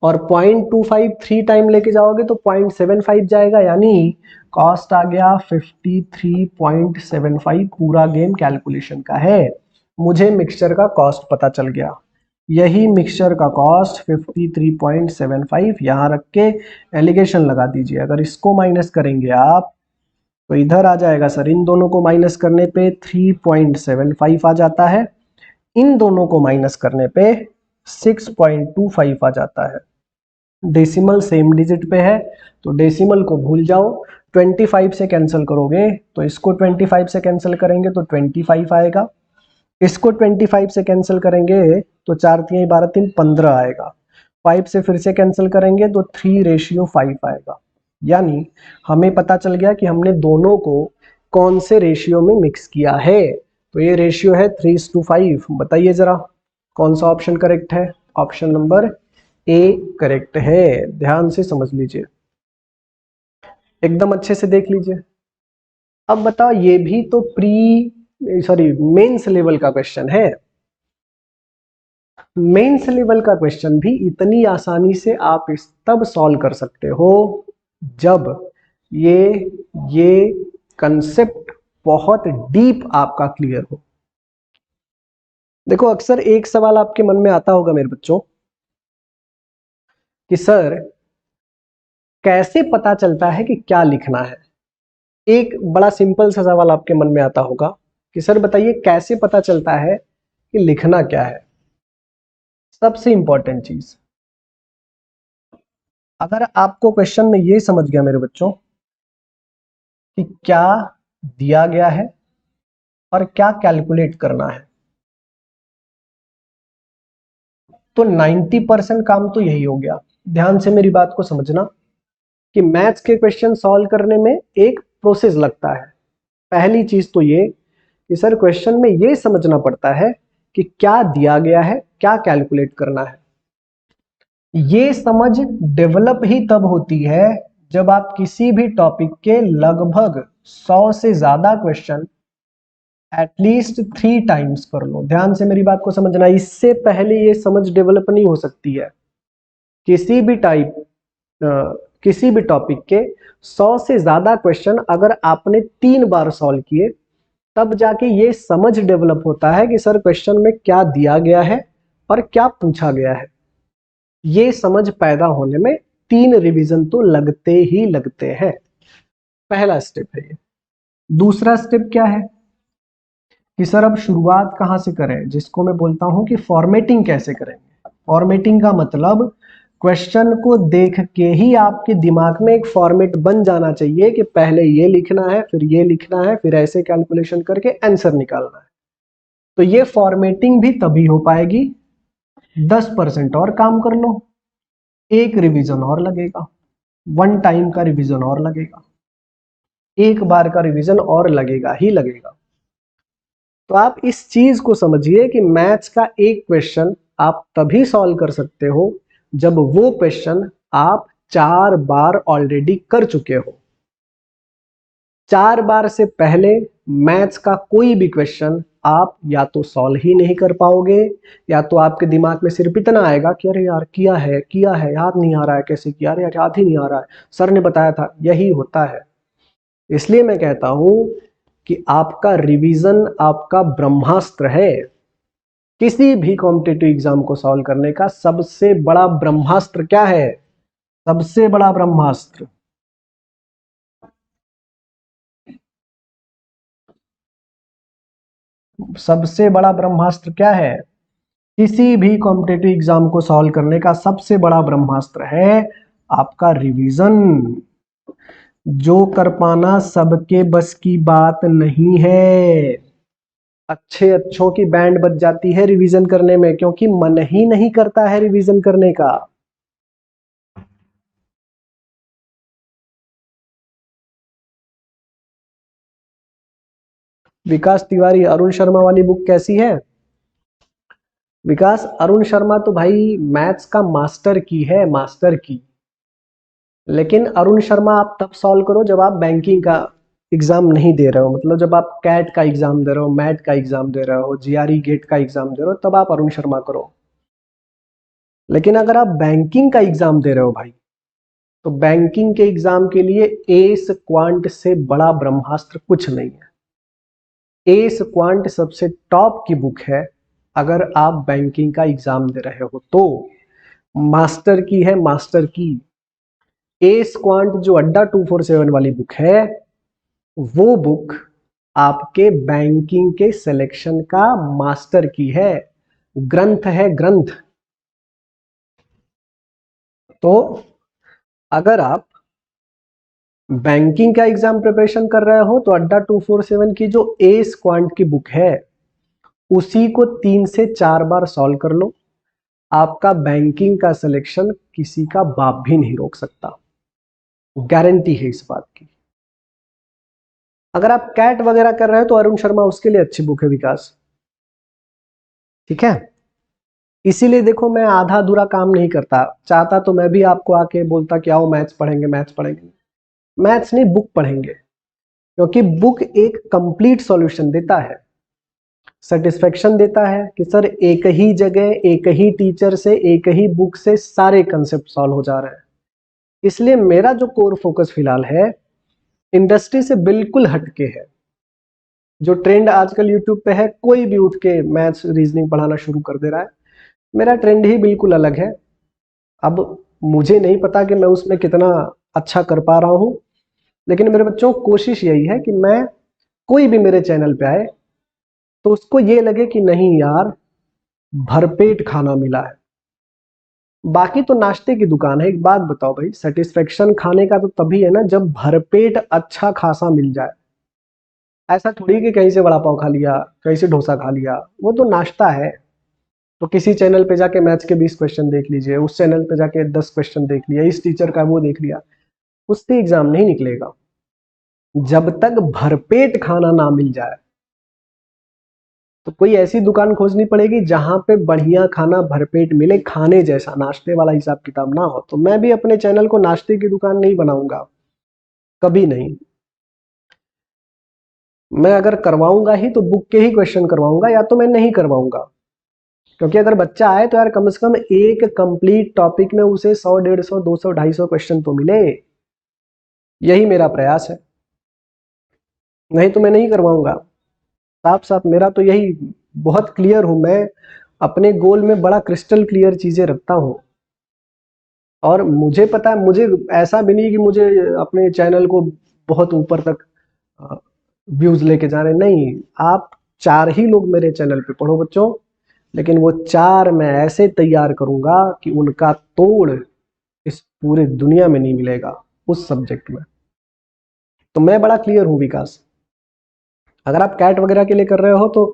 और 0.25 3 टाइम लेके जाओगे तो 0.75 जाएगा, यानी कॉस्ट आ गया 53.75। पूरा गेम कैलकुलेशन का है। मुझे मिक्सचर का कॉस्ट पता चल गया, यही मिक्सचर का कॉस्ट 53.75 यहाँ रख के एलिगेशन लगा दीजिए। अगर इसको माइनस करेंगे आप तो इधर आ जाएगा सर, इन दोनों को माइनस करने पे 3.75 आ जाता है, इन दोनों को माइनस करने पे 6.25 आ जाता है। डेसिमल सेम डिजिट पे है तो डेसिमल को भूल जाओ। 25 से कैंसिल करोगे तो इसको 25 से कैंसिल करेंगे तो 25 आएगा, इसको 25 से कैंसिल करेंगे तो 4 3 12 3 15 आएगा, 5 से फिर से कैंसिल करेंगे तो 3:5 आएगा। यानी हमें पता चल गया कि हमने दोनों को कौन से रेशियो में मिक्स किया है। तो ये रेशियो है 3:5। बताइए जरा कौन सा ऑप्शन करेक्ट है? ऑप्शन नंबर ए करेक्ट है। ध्यान से समझ लीजिए, एकदम अच्छे से देख लीजिए। अब बताओ, ये भी तो मेंस लेवल का क्वेश्चन है। मेंस लेवल का क्वेश्चन भी इतनी आसानी से आप तब सॉल्व कर सकते हो जब ये कंसेप्ट बहुत डीप आपका क्लियर हो। देखो, अक्सर एक सवाल आपके मन में आता होगा मेरे बच्चों कि सर कैसे पता चलता है कि क्या लिखना है। एक बड़ा सिंपल सा सवाल आपके मन में आता होगा कि सर बताइए कैसे पता चलता है कि लिखना क्या है। सबसे इंपॉर्टेंट चीज, अगर आपको क्वेश्चन में ये समझ गया मेरे बच्चों कि क्या दिया गया है और क्या कैलकुलेट करना है, तो 90% काम तो यही हो गया। ध्यान से मेरी बात को समझना कि मैथ्स के क्वेश्चन सॉल्व करने में एक प्रोसेस लगता है। पहली चीज तो ये कि सर क्वेश्चन में ये समझना पड़ता है कि क्या दिया गया है, क्या कैलकुलेट करना है। ये समझ डेवलप ही तब होती है जब आप किसी भी टॉपिक के लगभग 100 से ज्यादा क्वेश्चन एटलीस्ट 3 टाइम्स कर लो। ध्यान से मेरी बात को समझना, इससे पहले ये समझ डेवलप नहीं हो सकती है। किसी भी किसी भी टॉपिक के 100 से ज्यादा क्वेश्चन अगर आपने 3 बार सॉल्व किए तब जाके ये समझ डेवलप होता है कि सर क्वेश्चन में क्या दिया गया है और क्या पूछा गया है। ये समझ पैदा होने में 3 रिवीजन तो लगते ही लगते हैं। पहला स्टेप है ये। दूसरा स्टेप क्या है कि सर अब शुरुआत कहां से करें, जिसको मैं बोलता हूं कि फॉर्मेटिंग कैसे करेंगे। फॉर्मेटिंग का मतलब क्वेश्चन को देख के ही आपके दिमाग में एक फॉर्मेट बन जाना चाहिए कि पहले ये लिखना है, फिर ये लिखना है, फिर ऐसे कैलकुलेशन करके आंसर निकालना है। तो ये फॉर्मेटिंग भी तभी हो पाएगी 10% और काम कर लो, एक रिवीजन और लगेगा, 1 टाइम का रिवीजन और लगेगा, एक बार का रिवीजन और लगेगा ही लगेगा। तो आप इस चीज को समझिए कि मैथ्स का एक क्वेश्चन आप तभी सॉल्व कर सकते हो जब वो क्वेश्चन आप 4 बार ऑलरेडी कर चुके हो। 4 बार से पहले मैथ्स का कोई भी क्वेश्चन आप या तो सॉल्व ही नहीं कर पाओगे, या तो आपके दिमाग में सिर्फ इतना आएगा कि अरे यार किया है याद नहीं आ रहा है, कैसे किया, अरे यार याद ही नहीं आ रहा है, सर ने बताया था। यही होता है। इसलिए मैं कहता हूं कि आपका रिवीजन आपका ब्रह्मास्त्र है। किसी भी कॉम्पिटिटिव एग्जाम को सॉल्व करने का सबसे बड़ा ब्रह्मास्त्र क्या है? सबसे बड़ा ब्रह्मास्त्र, सबसे बड़ा ब्रह्मास्त्र क्या है? किसी भी कॉम्पिटिटिव एग्जाम को सॉल्व करने का सबसे बड़ा ब्रह्मास्त्र है आपका रिवीजन। जो कर पाना सबके बस की बात नहीं है। अच्छे अच्छों की बैंड बज जाती है रिवीजन करने में, क्योंकि मन ही नहीं करता है रिवीजन करने का। विकास तिवारी, अरुण शर्मा वाली बुक कैसी है? विकास, अरुण शर्मा तो भाई मैथ्स का मास्टर की है, मास्टर की। लेकिन अरुण शर्मा आप तब सॉल्व करो जब आप बैंकिंग का एग्जाम नहीं दे रहे हो, मतलब जब आप कैट का एग्जाम दे रहे हो, मैट का एग्जाम दे रहे हो, जीआरई गेट का एग्जाम दे रहे हो, तब आप अरुण शर्मा करो। लेकिन अगर आप बैंकिंग का एग्जाम दे रहे हो भाई, तो बैंकिंग के एग्जाम के लिए एस क्वांट से बड़ा ब्रह्मास्त्र कुछ नहीं है। एस क्वांट सबसे टॉप की बुक है अगर आप बैंकिंग का एग्जाम दे रहे हो तो। मास्टर की है, मास्टर की। एस क्वांट जो अड्डा 247 वाली बुक है, वो बुक आपके बैंकिंग के सिलेक्शन का मास्टर की है, ग्रंथ है, ग्रंथ। तो अगर आप बैंकिंग का एग्जाम प्रिपरेशन कर रहे हो तो अड्डा 247 की जो एस क्वांट की बुक है उसी को 3 से 4 बार सॉल्व कर लो। आपका बैंकिंग का सिलेक्शन किसी का बाप भी नहीं रोक सकता, गारंटी है इस बात की। अगर आप कैट वगैरह कर रहे हो तो अरुण शर्मा उसके लिए अच्छी बुक है, विकास। ठीक है, इसीलिए देखो मैं आधा अधूरा काम नहीं करता। चाहता तो मैं भी आपको आके बोलता कि आओ मैथ्स पढ़ेंगे, मैथ्स पढ़ेंगे। मैथ्स नहीं, बुक पढ़ेंगे, क्योंकि बुक एक कंप्लीट सॉल्यूशन देता है, सेटिस्फेक्शन देता है कि सर एक ही जगह एक ही टीचर से एक ही बुक से सारे कंसेप्ट सॉल्व हो जा रहे हैं। इसलिए मेरा जो कोर फोकस फिलहाल है इंडस्ट्री से बिल्कुल हटके है। जो ट्रेंड आजकल यूट्यूब पे है, कोई भी उठ के मैथ्स रीजनिंग पढ़ाना शुरू कर दे रहा है, मेरा ट्रेंड ही बिल्कुल अलग है। अब मुझे नहीं पता कि मैं उसमें कितना अच्छा कर पा रहा हूं, लेकिन मेरे बच्चों कोशिश यही है कि मैं, कोई भी मेरे चैनल पे आए तो उसको ये लगे कि नहीं यार, भरपेट खाना मिला है। बाकी तो नाश्ते की दुकान है। एक बात बताओ भाई, सेटिस्फेक्शन खाने का तो तभी है ना जब भरपेट अच्छा खासा मिल जाए। ऐसा थोड़ी कि कहीं से वड़ा पाव खा लिया, कहीं से डोसा खा लिया, वो तो नाश्ता है। तो किसी चैनल पे जाके मैथ्स के 20 क्वेश्चन देख लीजिए, उस चैनल पे जाके 10 क्वेश्चन देख लिया, इस टीचर का वो देख लिया, उससे एग्जाम नहीं निकलेगा जब तक भरपेट खाना ना मिल जाए। तो कोई ऐसी दुकान खोजनी पड़ेगी जहां पे बढ़िया खाना भरपेट मिले, खाने जैसा, नाश्ते वाला हिसाब किताब ना हो। तो मैं भी अपने चैनल को नाश्ते की दुकान नहीं बनाऊंगा, कभी नहीं। मैं अगर करवाऊंगा ही तो बुक के ही क्वेश्चन करवाऊंगा, या तो मैं नहीं करवाऊंगा। क्योंकि अगर बच्चा आए तो यार कम से कम एक कंप्लीट टॉपिक में उसे 100, 150, 200, 250 क्वेश्चन तो मिले। यही मेरा प्रयास है, नहीं तो मैं नहीं करवाऊंगा। साफ साफ मेरा तो यही, बहुत क्लियर हूं मैं अपने गोल में, बड़ा क्रिस्टल क्लियर चीजें रखता हूं। और मुझे पता है, मुझे ऐसा भी नहीं कि मुझे अपने चैनल को बहुत ऊपर तक व्यूज लेके जा रहे, नहीं। आप 4 ही लोग मेरे चैनल पे पढ़ो बच्चों, लेकिन वो 4 मैं ऐसे तैयार करूंगा कि उनका तोड़ इस पूरे दुनिया में नहीं मिलेगा उस सब्जेक्ट में। तो मैं बड़ा क्लियर हूं, विकास। अगर आप कैट वगैरह के लिए कर रहे हो तो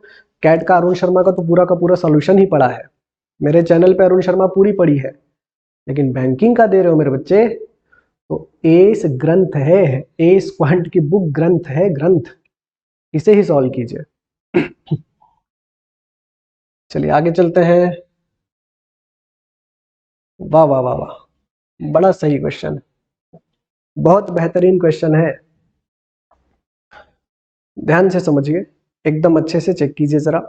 कैट का अरुण शर्मा का तो पूरा का पूरा सॉल्यूशन ही पड़ा है, मेरे चैनल पे अरुण शर्मा पूरी पड़ी है। लेकिन बैंकिंग का दे रहे हो मेरे बच्चे, तो एस ग्रंथ है, एस क्वांट की बुक ग्रंथ है, ग्रंथ। इसे ही सॉल्व कीजिए। चलिए आगे चलते हैं। वाह वाह वाह वाह, बड़ा सही क्वेश्चन, बहुत बेहतरीन क्वेश्चन है। ध्यान से समझिए, एकदम अच्छे से चेक कीजिए जरा।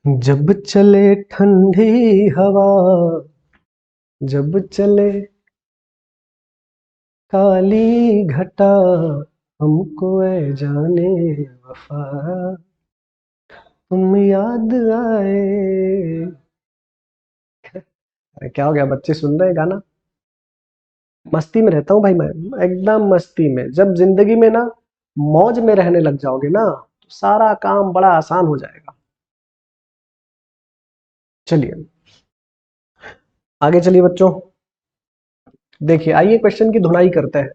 जब चले ठंडी हवा, जब चले काली घटा, हमको ए जाने वफा तुम याद आए। अरे क्या हो गया, बच्चे सुन रहे हैं गाना? मस्ती में रहता हूँ भाई मैं, एकदम मस्ती में। जब जिंदगी में ना मौज में रहने लग जाओगे ना, तो सारा काम बड़ा आसान हो जाएगा। चलिए आगे चलिए बच्चों, देखिए आइए क्वेश्चन की धुनाई करते हैं।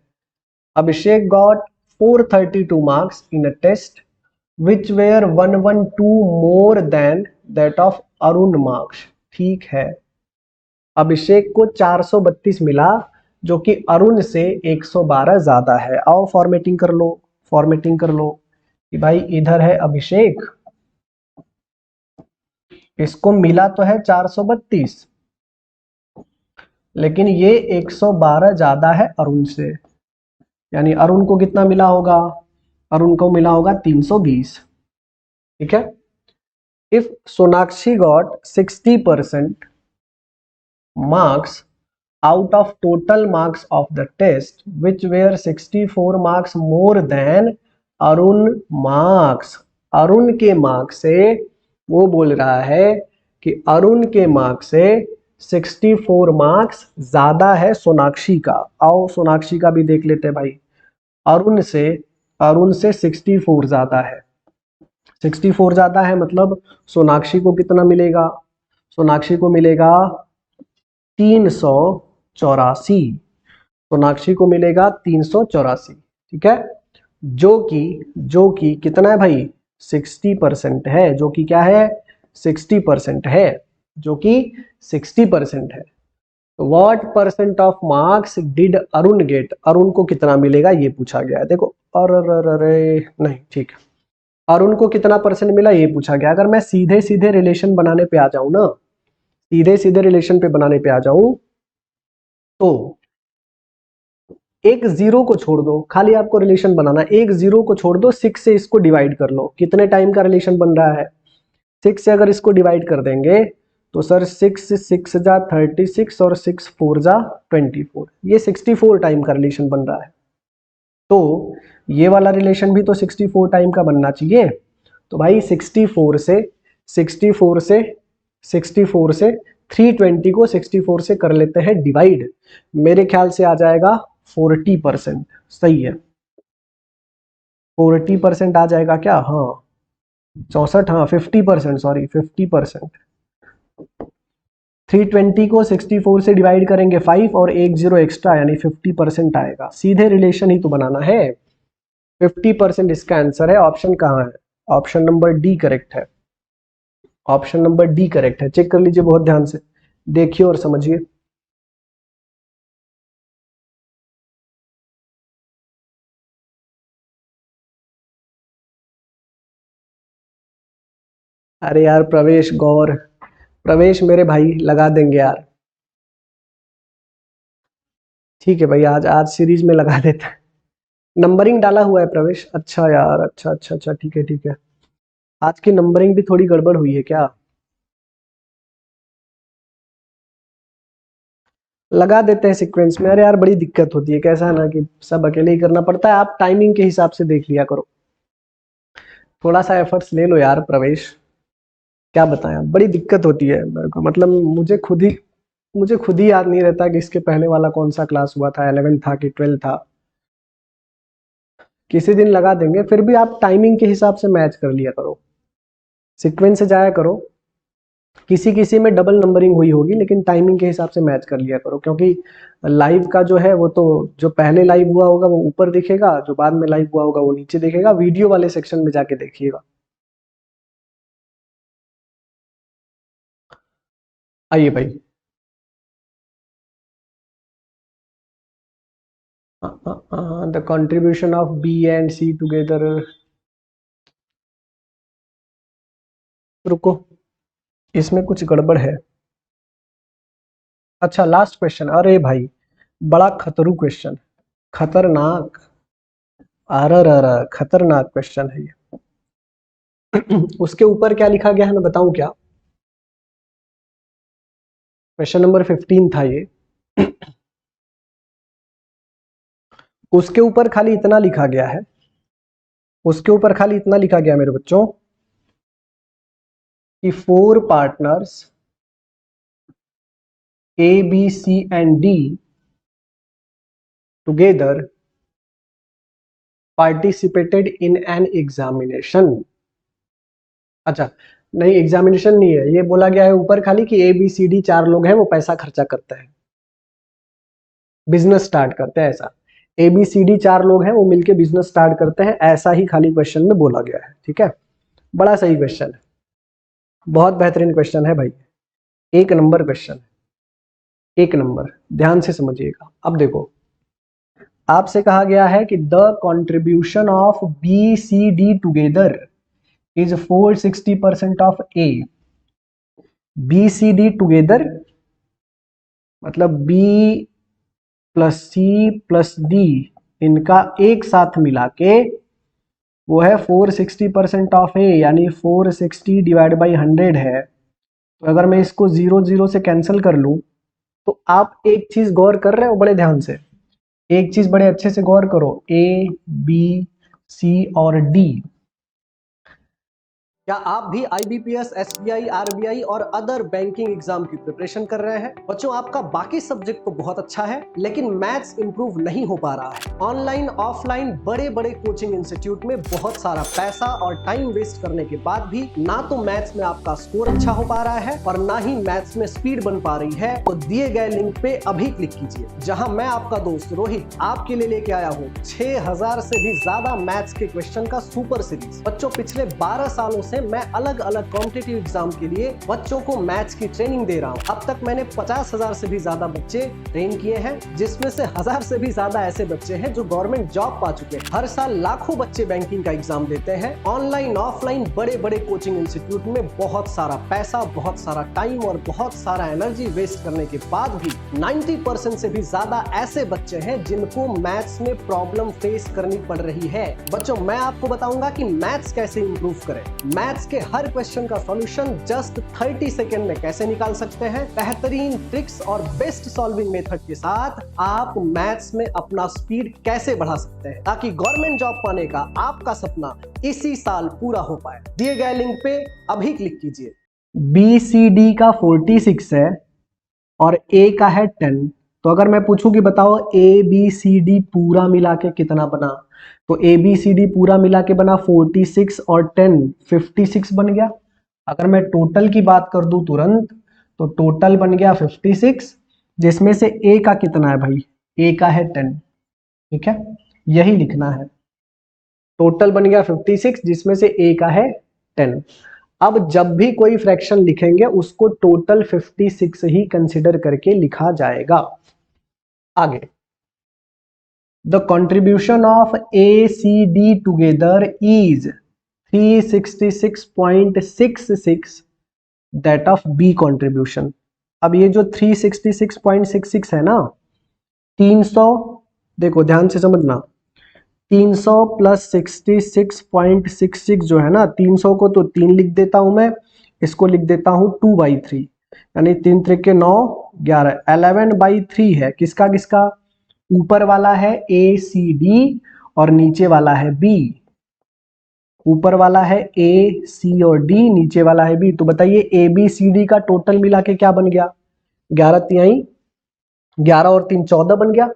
Abhishek got 432 marks in a test which were 112 more than that of Arun marks. ठीक है, अभिषेक को 432 मिला जो कि अरुण से 112 ज्यादा है। आओ फॉर्मेटिंग कर लो, फॉर्मेटिंग कर लो कि भाई इधर है अभिषेक, इसको मिला तो है 432, लेकिन ये 112 ज्यादा है अरुण से। यानी अरुण को कितना मिला होगा? अरुण को मिला होगा 320। ठीक है, if Sonakshi got 60% marks out of total marks of the test which were 64 marks more than Arun marks, Arun के मार्क्स से, वो बोल रहा है कि अरुण के मार्क्स से 64 मार्क्स ज्यादा है सोनाक्षी का। आओ सोनाक्षी का भी देख लेते हैं भाई। अरुण से 64 ज्यादा है, 64 ज्यादा है मतलब सोनाक्षी को कितना मिलेगा, सोनाक्षी को मिलेगा 384, सोनाक्षी को मिलेगा 384, ठीक है, जो कि कितना है भाई 60% है, जो कि क्या है 60% है, जो कि 60% है। What percent of marks did Arun get, Arun को कितना मिलेगा ये पूछा गया है। देखो अरे नहीं ठीक है, अरुण को कितना परसेंट मिला ये पूछा गया। अगर मैं सीधे सीधे रिलेशन बनाने पे आ जाऊं ना, सीधे सीधे रिलेशन पे बनाने पे आ जाऊं तो एक जीरो को छोड़ दो, खाली आपको रिलेशन बनाना, एक जीरो को छोड़ दो, 6 से इसको डिवाइड कर लो, कितने टाइम का रिलेशन बन रहा है 6 से अगर इसको डिवाइड कर देंगे तो सर 6 जा 36 और 6 4 जा 24, ये 64 टाइम का रिलेशन बन रहा है। तो ये वाला रिलेशन भी तो 64 टाइम का बनना चाहिए। तो भाई 64 से 320 को 64 से कर लेते हैं डिवाइड, मेरे ख्याल से आ जाएगा 40%, सही है 40% आ जाएगा क्या, हाँ 64, हाँ 50%, सॉरी 50%। 320 को 64 से डिवाइड करेंगे 5 और एक जीरो एक्स्ट्रा यानी 50% आएगा, सीधे रिलेशन ही तो बनाना है। 50% इसका आंसर है। ऑप्शन कहाँ है, ऑप्शन नंबर डी करेक्ट है, ऑप्शन नंबर डी करेक्ट है। चेक कर लीजिए बहुत ध्यान से, देखिए और समझिए। अरे यार प्रवेश गौर, प्रवेश मेरे भाई लगा देंगे यार, ठीक है भाई आज आज सीरीज में लगा देते हैं। नंबरिंग डाला हुआ है प्रवेश, अच्छा यार, अच्छा अच्छा अच्छा ठीक है ठीक है। आज की नंबरिंग भी थोड़ी गड़बड़ हुई है क्या, लगा देते हैं सीक्वेंस में। अरे यार बड़ी दिक्कत होती है, कैसा है ना कि सब अकेले ही करना पड़ता है, आप टाइमिंग के हिसाब से देख लिया करो, थोड़ा सा एफर्ट्स ले लो यार प्रवेश, क्या बताएं आप, बड़ी दिक्कत होती है मेरे को, मतलब मुझे खुद ही याद नहीं रहता कि इसके पहले वाला कौन सा क्लास हुआ था, 11 था कि 12 था। किसी दिन लगा देंगे, फिर भी आप टाइमिंग के हिसाब से मैच कर लिया करो, सीक्वेंस से जाया करो। किसी किसी में डबल नंबरिंग हुई होगी लेकिन टाइमिंग के हिसाब से मैच कर लिया करो, क्योंकि लाइव का जो है वो तो जो पहले लाइव हुआ होगा वो ऊपर दिखेगा, जो बाद में लाइव हुआ होगा वो नीचे दिखेगा, वीडियो वाले सेक्शन में जाके देखिएगा। आइए भाई, the contribution of B and C together, रुको इसमें कुछ गड़बड़ है। अच्छा लास्ट क्वेश्चन, अरे भाई बड़ा खतरू क्वेश्चन, खतरनाक, खतरनाक क्वेश्चन है ये। उसके ऊपर क्या लिखा गया है मैं बताऊं क्या, क्वेश्चन नंबर 15 था ये, उसके ऊपर खाली इतना लिखा गया है, उसके ऊपर खाली इतना लिखा गया मेरे बच्चों कि 4 partners A B C and D together participated in an examination. अच्छा नहीं एग्जामिनेशन नहीं है, ये बोला गया है ऊपर खाली कि ए बी सी डी 4 लोग हैं वो पैसा खर्चा करते हैं, बिजनेस स्टार्ट करते हैं, ऐसा ए बी सी डी 4 लोग हैं वो मिलके बिजनेस स्टार्ट करते हैं, ऐसा ही खाली क्वेश्चन में बोला गया है, ठीक है। बड़ा सही क्वेश्चन है, बहुत बेहतरीन क्वेश्चन है भाई, एक नंबर क्वेश्चन, एक नंबर, ध्यान से समझिएगा। अब देखो आपसे कहा गया है कि the contribution of B C D together is 460% of A, B C D together मतलब B plus C plus D, इनका एक साथ मिला के वो है 460% ऑफ ए, यानी 460 डिवाइड बाई 100 है। तो अगर मैं इसको 0 0 से कैंसिल कर लूं, तो आप एक चीज गौर कर रहे हो बड़े ध्यान से, एक चीज बड़े अच्छे से गौर करो, ए बी सी और डी। क्या आप भी आईबीपीएस, एसबीआई, आरबीआई और अदर बैंकिंग एग्जाम की प्रिपरेशन कर रहे हैं? बच्चों, आपका बाकी सब्जेक्ट तो बहुत अच्छा है, लेकिन मैथ्स इंप्रूव नहीं हो पा रहा है। ऑनलाइन ऑफलाइन बड़े बड़े कोचिंग इंस्टीट्यूट में बहुत सारा पैसा और टाइम वेस्ट करने के बाद भी ना तो मैथ्स में आपका स्कोर अच्छा हो पा रहा है और ना ही मैथ्स में स्पीड बन पा रही है, तो दिए गए लिंक पे अभी क्लिक कीजिए, जहां मैं आपका दोस्त रोहित आपके लिए लेके आया हूँ 6000 से भी ज्यादा मैथ्स के क्वेश्चन का सुपर सीरीज। बच्चों, पिछले 12 सालों से मैं अलग अलग कॉम्पिटिटिव एग्जाम के लिए बच्चों को मैथ्स की ट्रेनिंग दे रहा हूं। अब तक मैंने 50,000 से भी ज्यादा बच्चे ट्रेन किए हैं, जिसमें से 1000 से भी ज्यादा ऐसे बच्चे हैं जो गवर्नमेंट जॉब पा चुके हैं। हर साल लाखों बच्चे बैंकिंग का एग्जाम देते हैं। ऑनलाइन ऑफलाइन बड़े बड़े कोचिंग इंस्टीट्यूट में बहुत सारा पैसा, बहुत सारा टाइम और बहुत सारा एनर्जी वेस्ट करने के बाद भी 90% से भी ज्यादा ऐसे बच्चे हैं जिनको मैथ्स में प्रॉब्लम फेस करनी पड़ रही है। बच्चों, मैं आपको बताऊंगा कि मैथ्स कैसे इंप्रूव करें। मैथ्स के हर क्वेश्चन का सॉल्यूशन जस्ट 30 सेकंड में कैसे निकाल सकते हैं। बेहतरीन ट्रिक्स और बेस्ट सॉल्विंग मेथड के साथ आप मैथ्स में अपना स्पीड कैसे बढ़ा सकते हैं, ताकि गवर्नमेंट जॉब पाने का आपका सपना इसी साल पूरा हो पाए। दिए गए लिंक पे अभी क्लिक कीजिए। BCD का 46 है और A का है 10। तो अगर मैं पूछूं कि बताओ ABCD पूरा मिला के कितना बना, तो ABCD पूरा मिला के बना 46 और 10 56 बन गया। अगर मैं टोटल की बात कर दूं तुरंत, तो टोटल बन गया 56, जिसमें से A का कितना है भाई, A का है 10। ठीक है, यही लिखना है। टोटल बन गया 56, जिसमें से A का है 10। अब जब भी कोई फ्रैक्शन लिखेंगे उसको टोटल 56 ही कंसिडर करके लिखा जाएगा। आगे, the contribution of ACD together is 366.66 that of B contribution. अब ये जो 366.66 है ना, 300, देखो ध्यान से समझना, 300 प्लस 66.66 जो है ना, 300 को तो 3 लिख देता हूं मैं, इसको लिख देता हूं 2/3, यानी 3 त्रिके 9 11, 11/3 है। किसका किसका? ऊपर वाला है ACD और नीचे वाला है B। ऊपर वाला है A, C और D, नीचे वाला है B। तो बताइए ABCD का टोटल मिला के क्या बन गया? 11 तिहाई 11 और 3 14 बन गया।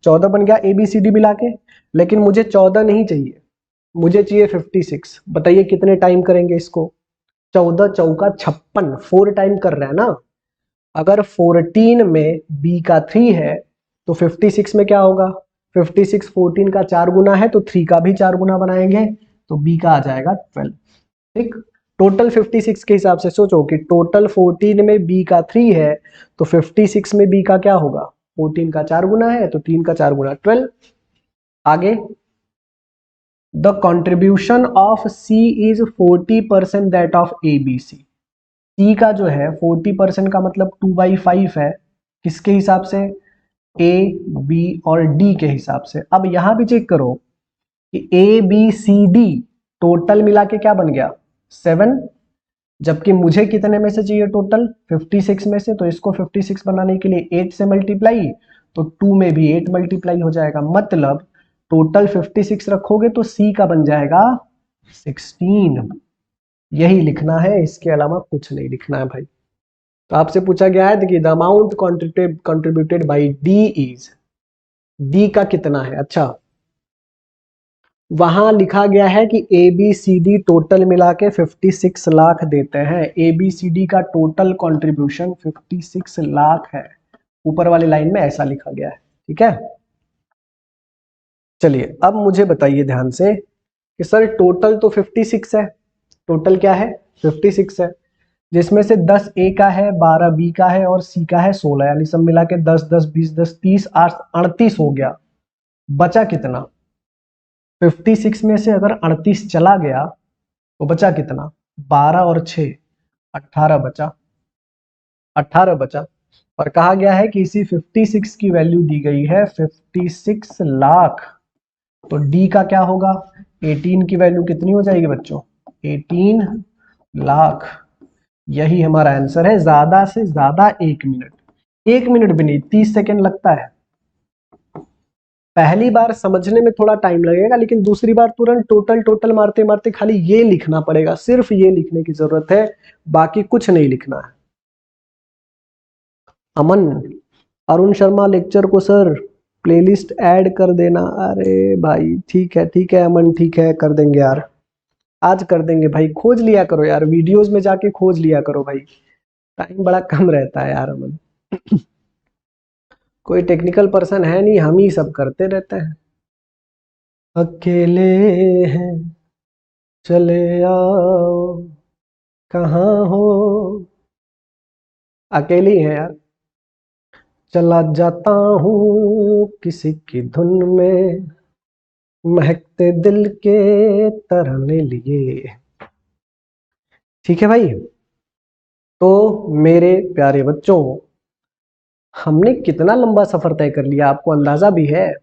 14 बन गया ABCD मिला के। लेकिन मुझे 14 नहीं चाहिए, मुझे चाहिए 56। बताइए कितने टाइम करेंगे इसको? 14 चौका 56, 4 टाइम कर रहे हैं ना। अगर 14 में B का 3 है तो 56 में क्या होगा? 56 14 का 4 गुना है, तो 3 का भी 4 गुना बनाएंगे, तो B का आ जाएगा 12। ठीक, टोटल 56 के हिसाब से सोचो कि टोटल 14 में B का 3 है, तो 56 में B का क्या होगा? 14 का 4 गुना है, तो 3 का 4 गुना 12। आगे, the contribution of C is 40% that of ABC। C का जो है 40% का मतलब 2/5 है। किसके हिसाब से? A, B और D के हिसाब से। अब यहां भी चेक करो कि ABCD टोटल मिला के क्या बन गया? 7, जबकि मुझे कितने में से चाहिए टोटल? 56 में से। तो इसको 56 बनाने के लिए 8 से मल्टीप्लाई, तो 2 में भी 8 मल्टीप्लाई हो जाएगा। मतलब टोटल 56 रखोगे तो C का बन जाएगा 16। यही लिखना है, इसके अलावा कुछ नहीं लिखना है भाई। तो आपसे पूछा गया है कि the amount contributed bye D is, D का कितना है? अच्छा, वहां लिखा गया है कि ABCD टोटल मिला के 56 लाख देते हैं। ABCD का टोटल कंट्रीब्यूशन 56 लाख है। ऊपर वाली लाइन में ऐसा लिखा गया है। ठीक है, चलिए अब मुझे बताइए ध्यान से कि सर टोटल तो 56 है। टोटल क्या है? 56 है, जिसमें से 10 A का है, 12 B का है और C का है 16, यानी सब मिला के 10 10 20 10 30 8 38 हो गया। बचा कितना? 56 में से अगर 38 चला गया तो बचा कितना? 12 और 6 18 बचा। 18 बचा, और कहा गया है कि इसी 56 की वैल्यू दी गई है 56 लाख। तो D का क्या होगा? 18 की वैल्यू कितनी हो जाएगी बच्चों? 18 लाख। यही हमारा आंसर है। ज्यादा से ज्यादा 1 मिनट, 1 मिनट भी नहीं, 30 सेकेंड लगता है। पहली बार समझने में थोड़ा टाइम लगेगा, लेकिन दूसरी बार तुरंत टोटल टोटल मारते मारते खाली ये लिखना पड़ेगा, सिर्फ ये लिखने की जरूरत है, बाकी कुछ नहीं लिखना है। अमन, अरुण शर्मा लेक्चर को सर प्लेलिस्ट ऐड कर देना। अरे भाई ठीक है अमन, ठीक है कर देंगे यार, आज कर देंगे भाई। खोज लिया करो यार, वीडियोस में जाके खोज लिया करो भाई, टाइम बड़ा कम रहता है यार अमन। कोई टेक्निकल पर्सन है नहीं, हम ही सब करते रहते हैं। अकेले हैं चले आओ, कहाँ हो? अकेले ही है यार। चला जाता हूँ किसी की धुन में, महकते दिल के तराने लिए। ठीक है भाई। तो मेरे प्यारे बच्चों, हमने कितना लंबा सफर तय कर लिया, आपको अंदाजा भी है?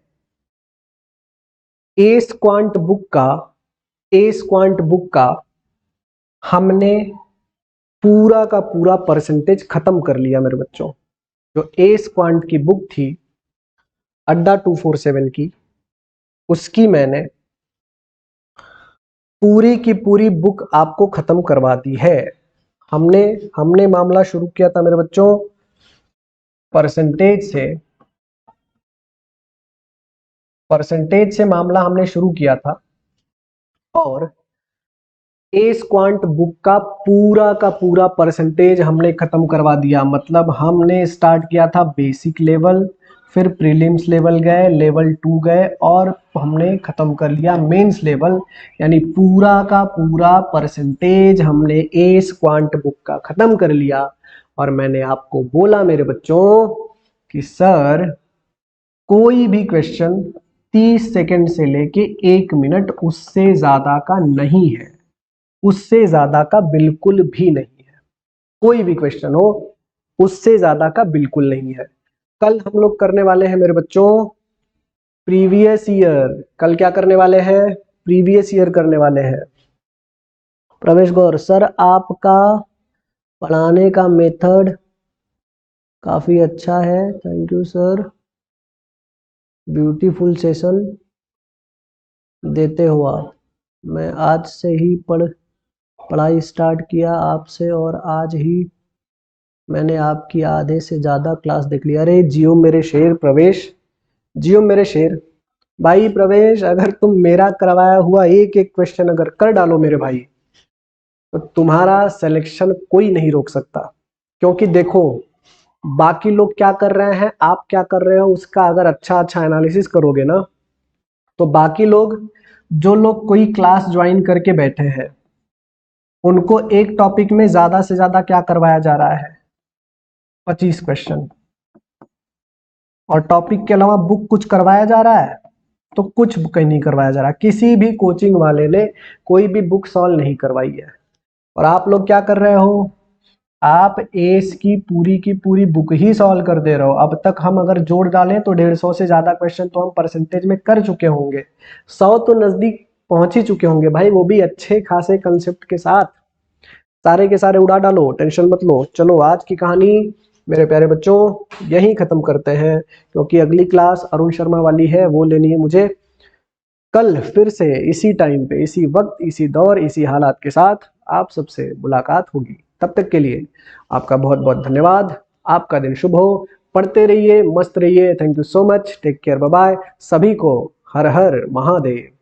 एस क्वांट बुक का हमने पूरा का पूरा परसेंटेज खत्म कर लिया मेरे बच्चों। जो एस क्वांट की बुक थी अड्डा 247 की, उसकी मैंने पूरी की पूरी बुक आपको खत्म करवा दी है। हमने मामला शुरू किया था मेरे बच्चों परसेंटेज से मामला हमने शुरू किया था, और एस क्वांट बुक का पूरा परसेंटेज हमने खत्म करवा दिया। मतलब हमने स्टार्ट किया था बेसिक लेवल, फिर प्रीलिम्स लेवल गए, लेवल 2 गए, और हमने खत्म कर लिया मेंस लेवल। यानी पूरा का पूरा परसेंटेज हमने एस क्वांट बुक का खत्म कर लिया। और मैंने आपको बोला मेरे बच्चों कि सर कोई भी क्वेश्चन 30 सेकंड से लेके 1 मिनट, उससे ज्यादा का नहीं है, उससे ज्यादा का बिल्कुल भी नहीं है। कोई भी क्वेश्चन हो उससे ज्यादा का बिल्कुल नहीं है। कल हम लोग करने वाले हैं मेरे बच्चों प्रीवियस ईयर। कल क्या करने वाले हैं? प्रीवियस ईयर करने वाले हैं। प्रवेश गौर सर, आपका पढ़ाने का मेथड काफी अच्छा है, thank you sir, beautiful session देते हो आप। मैं आज से ही पढ़ाई स्टार्ट किया आपसे, और आज ही मैंने आपकी आधे से ज्यादा क्लास देख ली। अरे जियो मेरे शेर प्रवेश, जियो मेरे शेर। भाई प्रवेश, अगर तुम मेरा करवाया हुआ एक एक क्वेश्चन अगर कर डालो मेरे भाई, तो तुम्हारा सिलेक्शन कोई नहीं रोक सकता। क्योंकि देखो बाकी लोग क्या कर रहे हैं, आप क्या कर रहे हो, उसका अगर अच्छा एनालिसिस करोगे ना, तो बाकी लोग, जो लोग कोई क्लास ज्वाइन करके बैठे हैं, उनको एक टॉपिक में ज्यादा से ज्यादा क्या करवाया जा रहा है? 25 क्वेश्चन। और टॉपिक के अलावा बुक कुछ करवाया जा रहा है? तो कुछ कहीं नहीं करवाया जा रहा। किसी भी कोचिंग वाले ने कोई भी बुक सॉल्व नहीं करवाई है। और आप लोग क्या कर रहे हो? आप एस की पूरी बुक ही सॉल्व कर दे रहे हो। अब तक हम अगर जोड़ डालें तो 150 से ज्यादा क्वेश्चन तो हम परसेंटेज में कर चुके होंगे, 100 तो नजदीक पहुंच ही चुके होंगे भाई, वो भी अच्छे खासे कंसेप्ट के साथ। सारे के सारे उड़ा डालो, टेंशन मत लो। चलो आज की कहानी मेरे प्यारे बच्चों यहीं खत्म करते हैं, क्योंकि अगली क्लास अरुण शर्मा वाली है, वो लेनी है मुझे। कल फिर से इसी टाइम पे, इसी वक्त, इसी दौर, इसी हालात के साथ आप सबसे मुलाकात होगी। तब तक के लिए आपका बहुत बहुत धन्यवाद। आपका दिन शुभ हो, पढ़ते रहिए, मस्त रहिए। Thank you so much, take care, bye bye. सभी को हर हर महादेव।